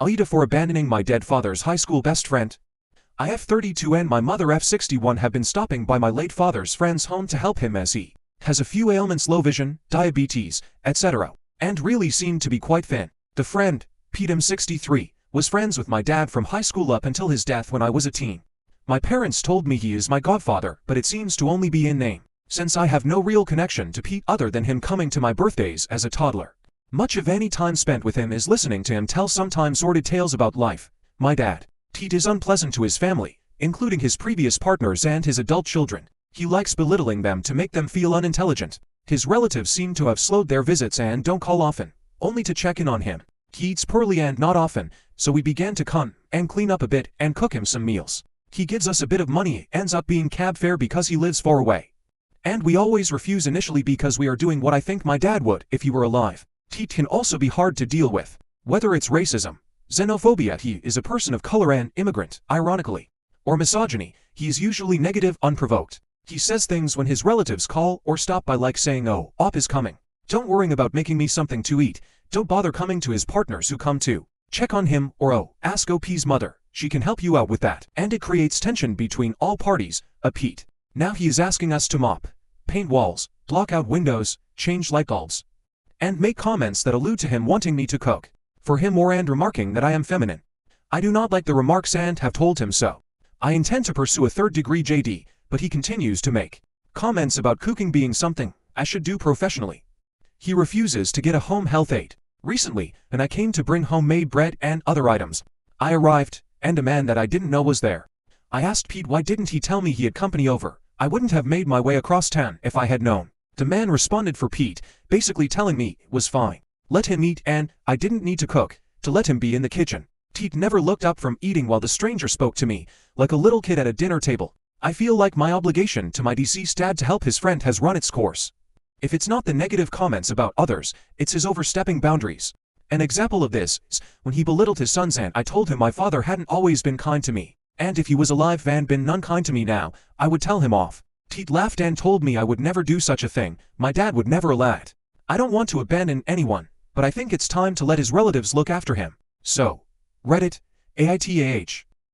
Aida for abandoning my dead father's high school best friend. I F32 and my mother F61 have been stopping by my late father's friend's home to help him as he has a few ailments, low vision, diabetes, etc. and really seemed to be quite thin. The friend, Pete M63, was friends with my dad from high school up until his death when I was a teen. My parents told me he is my godfather, but it seems to only be in name, since I have no real connection to Pete other than him coming to my birthdays as a toddler. Much of any time spent with him is listening to him tell sometimes sordid tales about life. My dad, Pete, is unpleasant to his family, including his previous partners and his adult children. He likes belittling them to make them feel unintelligent. His relatives seem to have slowed their visits and don't call often, only to check in on him. He eats poorly and not often, so we began to come and clean up a bit and cook him some meals. He gives us a bit of money, ends up being cab fare because he lives far away. And we always refuse initially because we are doing what I think my dad would if he were alive. Pete can also be hard to deal with, whether it's racism, xenophobia, he is a person of color and immigrant, ironically, or misogyny, he is usually negative, unprovoked. He says things when his relatives call or stop by, like saying, "Oh, Op is coming. Don't worry about making me something to eat." Don't bother coming to his partners who come to check on him, or "Oh, ask OP's mother, she can help you out with that." And it creates tension between all parties. Pete. Now he is asking us to mop, paint walls, block out windows, change light bulbs, and make comments that allude to him wanting me to cook for him or and remarking that I am feminine. I do not like the remarks and have told him so. I intend to pursue a third-degree JD, but he continues to make comments about cooking being something I should do professionally. He refuses to get a home health aide. Recently, and I came to bring homemade bread and other items. I arrived, and a man that I didn't know was there. I asked Pete why didn't he tell me he had company over. I wouldn't have made my way across town if I had known. The man responded for Pete, basically telling me it was fine. Let him eat and I didn't need to cook, to let him be in the kitchen. Pete never looked up from eating while the stranger spoke to me, like a little kid at a dinner table. I feel like my obligation to my deceased dad to help his friend has run its course. If it's not the negative comments about others, it's his overstepping boundaries. An example of this is when he belittled his sons and I told him my father hadn't always been kind to me, and if he was alive and been none kind to me now, I would tell him off. Pete laughed and told me I would never do such a thing, my dad would never allow it. I don't want to abandon anyone, but I think it's time to let his relatives look after him. So, Reddit, AITAH.